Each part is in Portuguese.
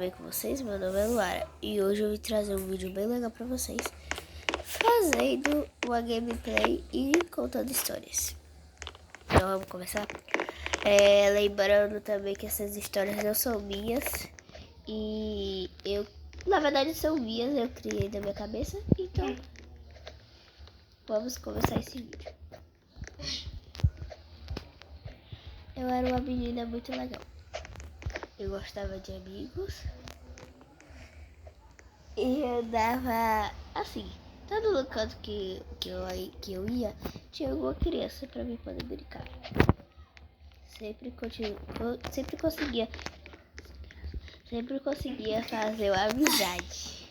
bem com vocês? Meu nome é Luara e hoje eu vim trazer um vídeo bem legal pra vocês, fazendo uma gameplay e contando histórias. Então vamos começar? Lembrando também que essas histórias não são minhas e na verdade são minhas, eu criei na minha cabeça, então vamos começar esse vídeo. Eu era uma menina muito legal. Eu gostava de amigos e andava assim. Todo canto que eu ia, tinha alguma criança pra mim poder brincar. Sempre conseguia fazer uma amizade.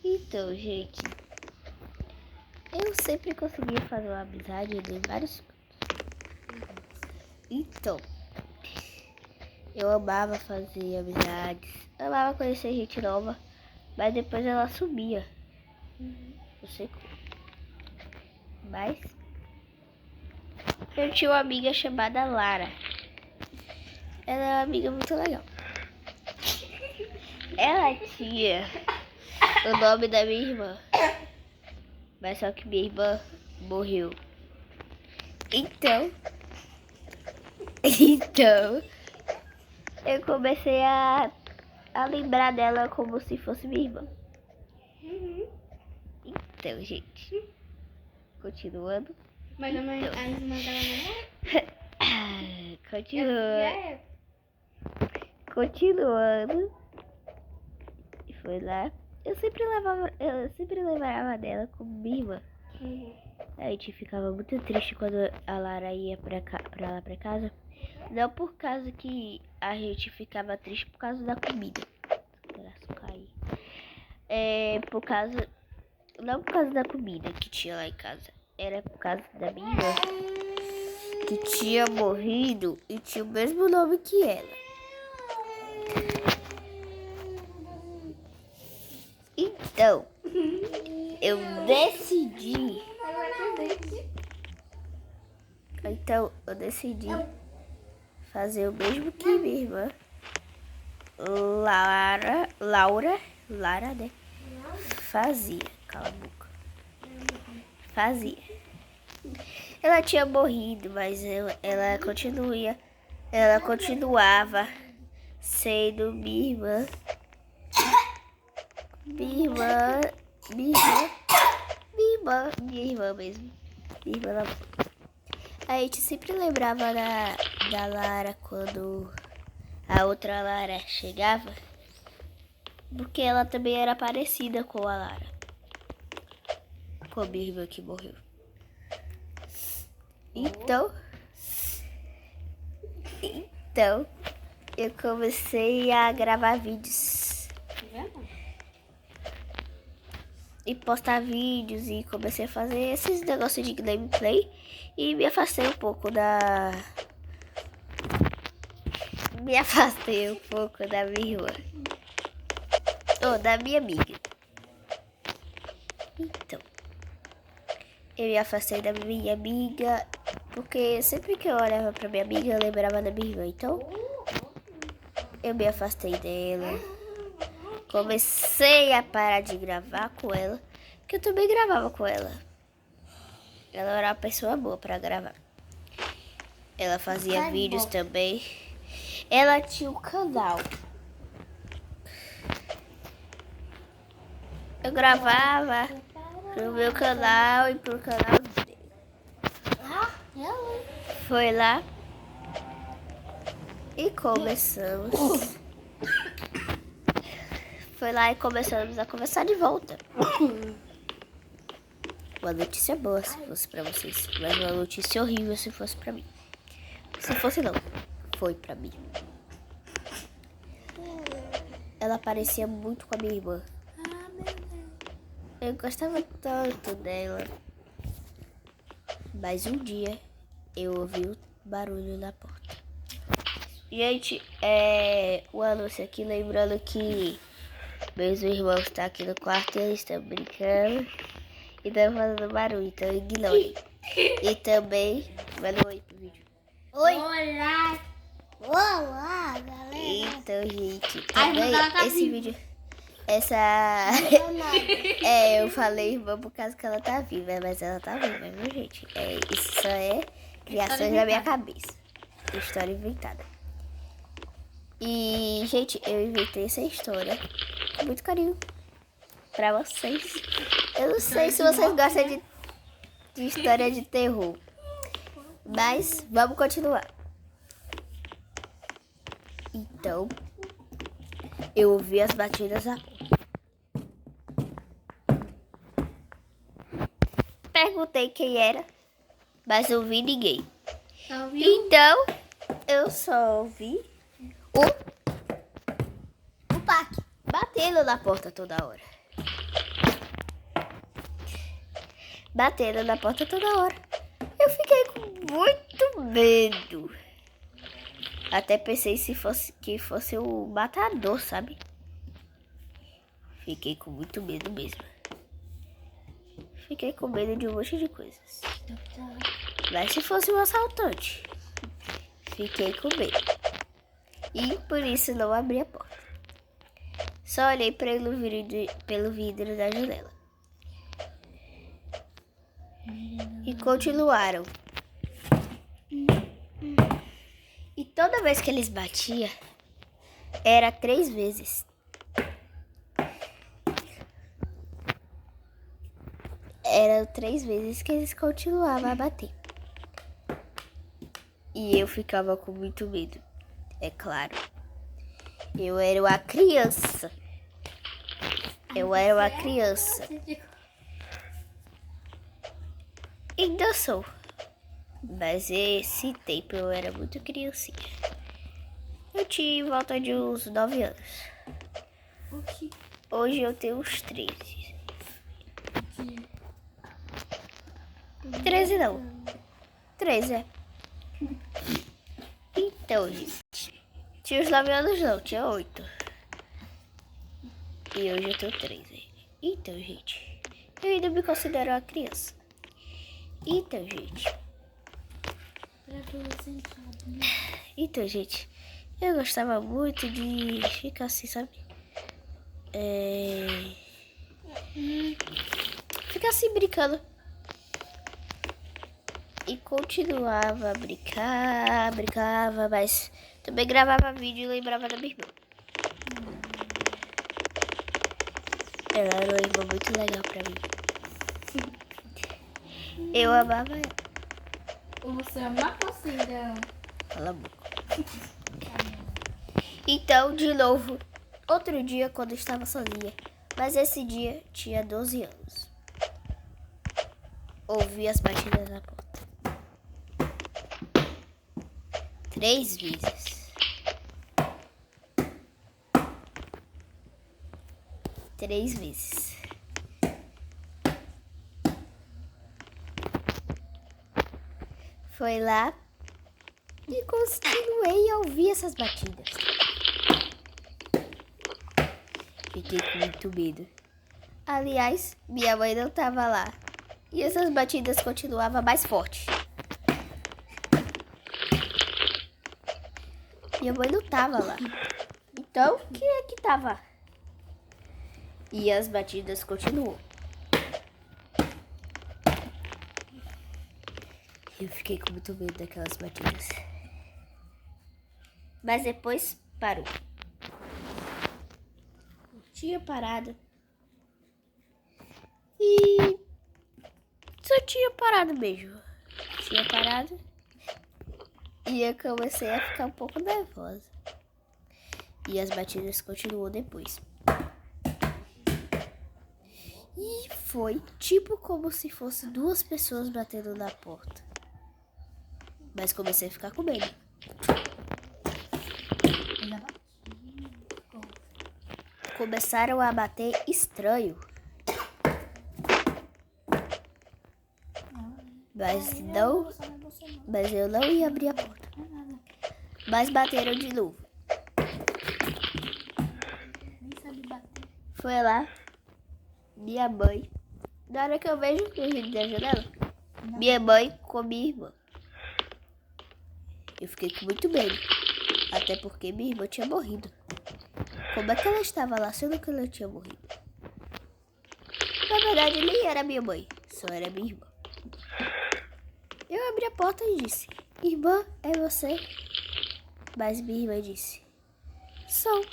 Então, gente, eu sempre conseguia fazer uma amizade em vários cantos. Então, eu amava fazer amizades, amava conhecer gente nova, mas depois ela sumia. Não sei como. Mas eu tinha uma amiga chamada Lara. Ela é uma amiga muito legal. Ela tinha o nome da minha irmã, mas só que minha irmã morreu. Então eu comecei a lembrar dela como se fosse minha irmã. Então, gente, continuando. Mas a irmã dela Continuando. E foi lá. Eu sempre lembrava dela como minha irmã. A gente ficava muito triste quando a Lara ia pra lá pra casa. Não por causa que a gente ficava triste por causa da comida. Não por causa da comida que tinha lá em casa. Era por causa da minha irmã, que tinha morrido e tinha o mesmo nome que ela. Então, eu decidi fazer o mesmo que minha irmã, Laura, né? Fazia. Cala a boca. Fazia. Ela tinha morrido, mas ela continuava sendo minha irmã. Minha irmã mesmo. Minha irmã. A gente sempre lembrava da Lara quando a outra Lara chegava, porque ela também era parecida com a Lara, com a minha irmã que morreu. Então eu comecei a gravar vídeos e postar vídeos e comecei a fazer esses negócios de gameplay e me afastei um pouco da minha irmã. Ou da minha amiga. Então, eu me afastei da minha amiga porque sempre que eu olhava pra minha amiga eu lembrava da minha irmã. Então, eu me afastei dela. Comecei a parar de gravar com ela, que eu também gravava com ela. Ela era uma pessoa boa pra gravar. Ela fazia vídeos também. Ela tinha um canal. Eu gravava pro meu canal e pro canal dele. Foi lá e começamos. A conversar de volta. Uma notícia boa se fosse pra vocês, mas uma notícia horrível se fosse pra mim. Se fosse não, foi pra mim. Ela parecia muito com a minha irmã. Eu gostava tanto dela. Mas um dia eu ouvi o barulho na porta. Gente, o anúncio aqui lembrando que meus irmãos estão aqui no quarto e eles estão brincando e estão fazendo barulho, então ignorem. E também, manda um oi pro vídeo. Oi! Olá! Olá, galera. Então, gente, Ai, também mas ela tá esse viva. vídeo... eu falei irmã por causa que ela tá viva, mas ela tá viva, viu, gente? Isso só é criação da minha cabeça. História inventada. E, gente, eu inventei essa história com muito carinho pra vocês. Eu não sei se vocês gostam de história de terror, mas vamos continuar. Então, eu ouvi as batidas da porta. Perguntei quem era, mas não vi ninguém. Não viu? Então, eu só ouvi o Pac batendo na porta toda hora. Batendo na porta toda hora. Eu fiquei com muito medo. Até pensei que fosse o matador, sabe? Fiquei com muito medo mesmo. Fiquei com medo de um monte de coisas. Mas se fosse um assaltante, fiquei com medo. E por isso não abri a porta. Só olhei pelo vidro da janela. E continuaram. E toda vez que eles batiam, era 3 vezes. Eram 3 vezes que eles continuavam a bater. E eu ficava com muito medo, é claro. Eu era uma criança. Ainda sou. Mas esse tempo eu era muito criancinha. Eu tinha em volta de uns 9 anos. Hoje eu tenho uns 13. 13 não. 13, é. Então, gente. Tinha uns 9 anos não, tinha 8. E hoje eu tenho 13. Então, gente. Eu ainda me considero uma criança. Então, gente. Eu gostava muito de ficar assim, sabe? Ficar assim brincando. E continuava a brincar, brincava, mas também gravava vídeo e lembrava da minha irmã. Ela era uma irmã muito legal pra mim. Eu amava ela. Você é uma cocina. Cala a boca. Então, de novo, outro dia quando eu estava sozinha. Mas esse dia tinha 12 anos. Ouvi as batidas na porta. 3 vezes. 3 vezes. Foi lá e continuei a ouvir essas batidas. Fiquei com muito medo. Aliás, minha mãe não estava lá. E essas batidas continuavam mais fortes. Minha mãe não estava lá. Então, quem é que estava? E as batidas continuou. Eu fiquei com muito medo daquelas batidas. Mas depois parou. Tinha parado. E só tinha parado mesmo. Tinha parado. E eu comecei a ficar um pouco nervosa. E as batidas continuou depois. E foi tipo como se fosse 2 pessoas batendo na porta. Mas comecei a ficar com medo. Começaram a bater estranho. Mas eu não ia abrir a porta. Mas bateram de novo. Foi lá. Minha mãe. Na hora que eu vejo o vídeo da janela, minha mãe com minha irmã. Eu fiquei com muito medo. Até porque minha irmã tinha morrido. Como é que ela estava lá sendo que ela tinha morrido? Na verdade, nem era minha mãe, só era minha irmã. Eu abri a porta e disse: irmã, é você? Mas minha irmã disse: sou.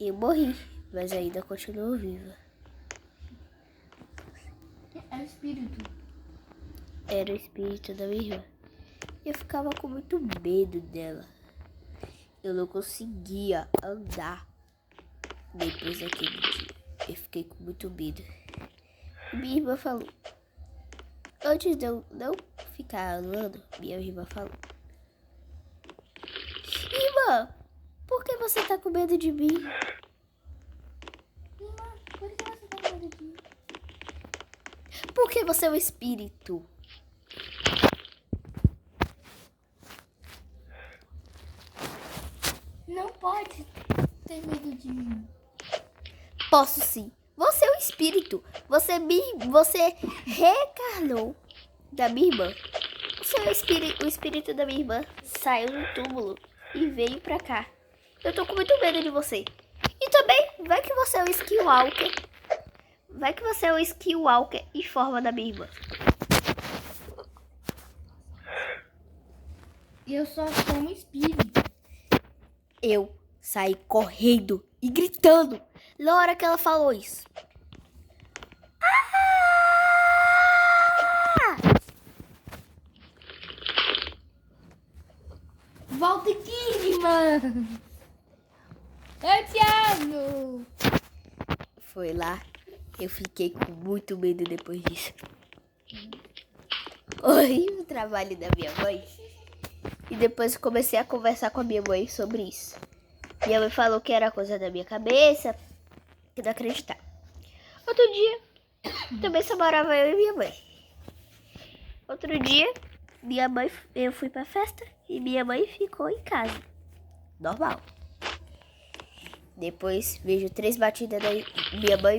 Eu morri, mas ainda continuo viva. É o espírito. Era o espírito da minha irmã. Eu ficava com muito medo dela. Eu não conseguia andar depois daquele dia. Eu fiquei com muito medo. Minha irmã falou. Antes de eu não ficar andando, minha irmã falou: irmã, por que você tá com medo de mim? Irmã, por que você tá com medo de mim? Porque você é um espírito. Não pode ter medo de mim. Posso sim. Você é um espírito. Você reencarnou da minha irmã. O espírito da minha irmã saiu do túmulo e veio pra cá. Eu tô com muito medo de você. E também, vai que você é um Skinwalker. Vai que você é um Skinwalker em forma da minha irmã. Eu só sou um espírito. Eu saí correndo e gritando na hora que ela falou isso. Volta aqui, irmã. Eu te amo. Foi lá. Eu fiquei com muito medo depois disso. Horrível o trabalho da minha mãe. E depois comecei a conversar com a minha mãe sobre isso. Minha mãe falou que era coisa da minha cabeça, que não acreditava. Outro dia, também só morava eu e minha mãe. Outro dia, eu fui pra festa e minha mãe ficou em casa. Normal. Depois vejo 3 batidas daí. Minha mãe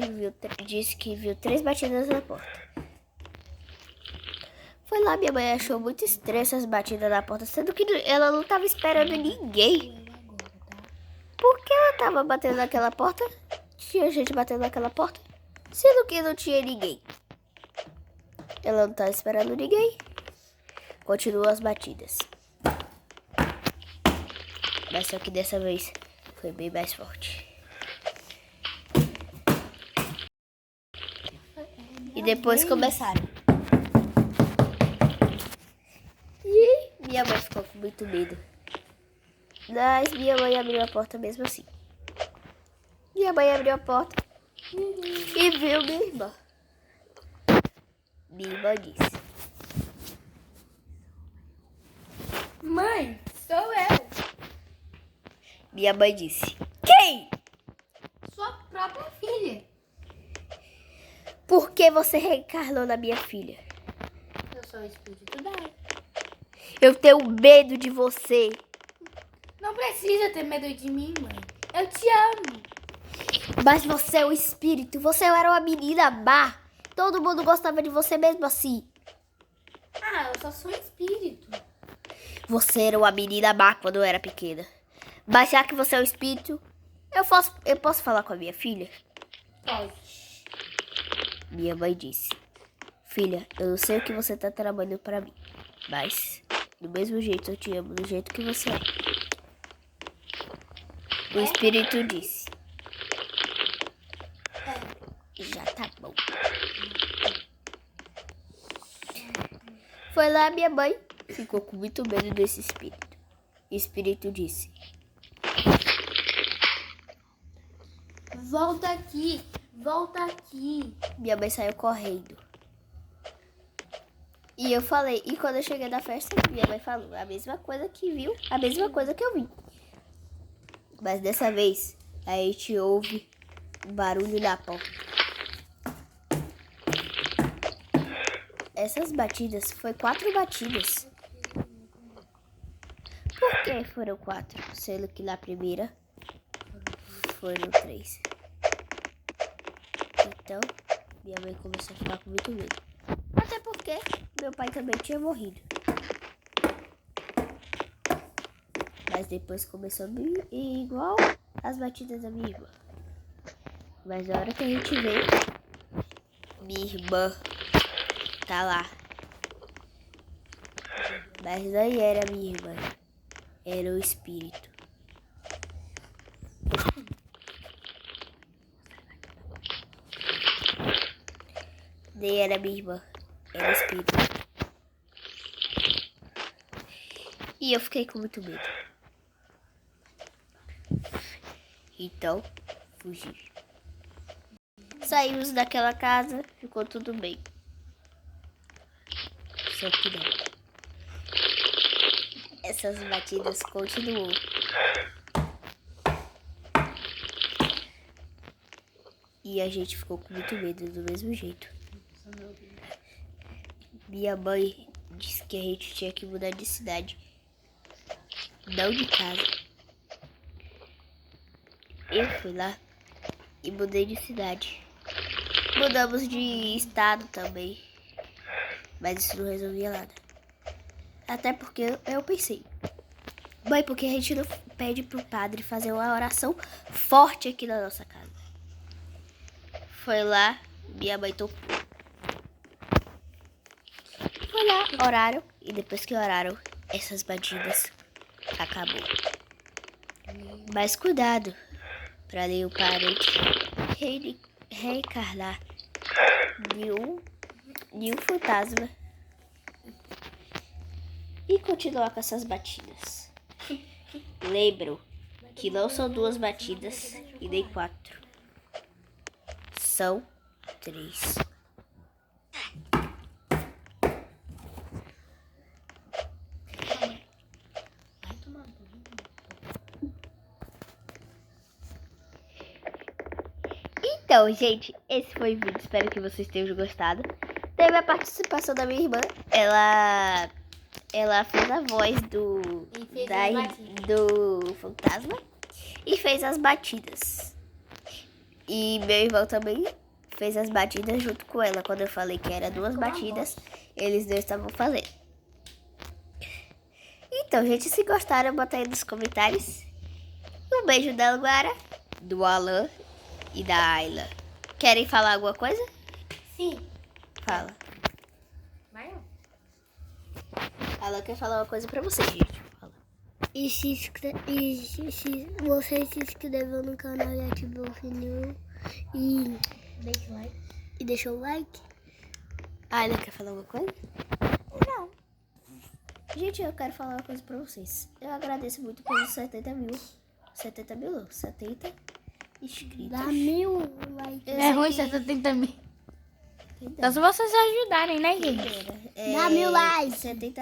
disse que viu 3 batidas na porta. Foi lá, minha mãe achou muito estranho essas batidas na porta, sendo que ela não estava esperando ninguém. Por que ela estava batendo naquela porta? Tinha gente batendo naquela porta, sendo que não tinha ninguém. Ela não estava esperando ninguém. Continuou as batidas. Mas só que dessa vez foi bem mais forte. E depois começaram. E minha mãe ficou com muito medo. Mas minha mãe abriu a porta mesmo assim. Minha mãe abriu a porta e viu minha irmã. Minha irmã disse: Mãe, sou eu. minha mãe disse: quem? Sua própria filha. Por que você reencarnou na minha filha? Eu sou o espírito dela. Eu tenho medo de você. Não precisa ter medo de mim, mãe. Eu te amo. Mas você é um espírito. Você era uma menina má. Todo mundo gostava de você mesmo assim. Ah, eu só sou um espírito. Você era uma menina má quando eu era pequena. Mas já que você é um espírito, eu posso falar com a minha filha? Pode. Minha mãe disse: filha, eu não sei o que você tá trabalhando pra mim, mas do mesmo jeito eu te amo, do jeito que você é. O espírito disse: já tá bom. Foi lá minha mãe, ficou com muito medo desse espírito. O espírito disse: Volta aqui. Volta aqui. minha mãe saiu correndo. E eu falei, e quando eu cheguei na festa, minha mãe falou a mesma coisa que viu, a mesma coisa que eu vi. Mas dessa vez, a gente ouve um barulho na porta. Essas batidas, foi 4 batidas. Por que foram 4? Sendo que na primeira foram 3. Então, minha mãe começou a ficar com muito medo. Até porque meu pai também tinha morrido. Mas depois começou a vir igual as batidas da minha irmã. Mas na hora que a gente veio, minha irmã tá lá. Mas não era minha irmã, era o espírito. Nem era minha irmã, era o espírito. E eu fiquei com muito medo. Então, fugi. Saímos daquela casa, ficou tudo bem. Só que não. Essas batidas continuam. E a gente ficou com muito medo do mesmo jeito. Minha mãe disse que a gente tinha que mudar de cidade. Não de casa. Eu fui lá e mudei de cidade. Mudamos de estado também. Mas isso não resolvia nada. Até porque eu pensei, mãe, porque a gente não pede pro padre fazer uma oração forte aqui na nossa casa? Foi lá, minha mãe tocou. Foi lá, oraram. E depois que oraram, essas batidas acabou. Mas cuidado, pra nenhum parente reencarnar de um fantasma e continuar com essas batidas. Lembro que não são 2 batidas e nem 4. São 3. Então, gente, esse foi o vídeo. Espero que vocês tenham gostado. Teve a participação da minha irmã. Ela fez a voz do fantasma e fez as batidas. E meu irmão também fez as batidas junto com ela. Quando eu falei que era 2 batidas, eles 2 estavam fazendo. Então, gente, se gostaram, bota aí nos comentários. Um beijo da Luara, do Alan e da Ayla. Querem falar alguma coisa? Sim. Fala. Vai. Ela quer falar uma coisa pra vocês, gente. Fala. E se você se inscreveu no canal e ativou o sininho e Deixa o like. deixou o like. Ah, ela quer falar alguma coisa? Não. Gente, eu quero falar uma coisa pra vocês. Eu agradeço muito pelos 70 mil. 70 mil não, 70 inscritos. Dá 1000 likes. É ruim 70 mil. Só se vocês ajudarem, né, gente? Dá 1000 likes. 70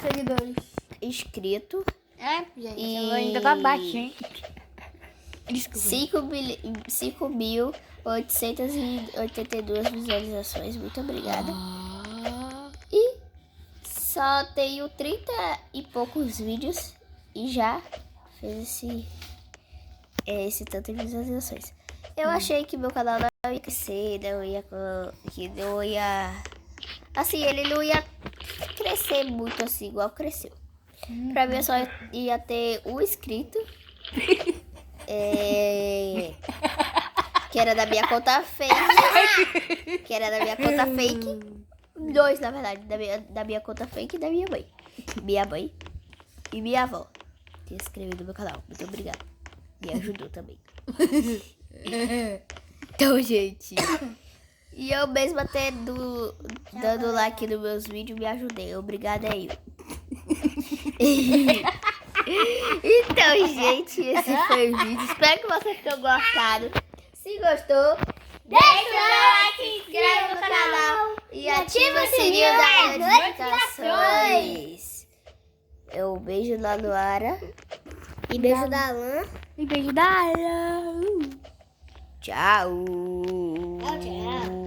Seguidores. inscritos. É, gente. E- Eu ainda tá baixo, hein? Desculpa. 5.882 visualizações. Muito obrigada. E só tenho 30 e poucos vídeos e já fez esse tanto de visualizações. Eu achei que meu canal não ia crescer, assim, ele não ia crescer muito assim, igual cresceu. Pra mim, eu só ia ter 1 inscrito. Que era da minha conta fake. 2, na verdade, da minha conta fake e da minha mãe. Minha mãe e minha avó que inscreveu no meu canal. Muito obrigada. Me ajudou também. Então, gente. E eu mesma até dando like nos meus vídeos, me ajudei. Obrigada aí. Então, gente, esse foi o vídeo. Espero que vocês tenham gostado. Se gostou, Deixa o like, se inscreve no canal e ativa o sininho das notificações. Um beijo da Luara. E beijo da Alan. E beijo da Ayla. Tchau. Tchau.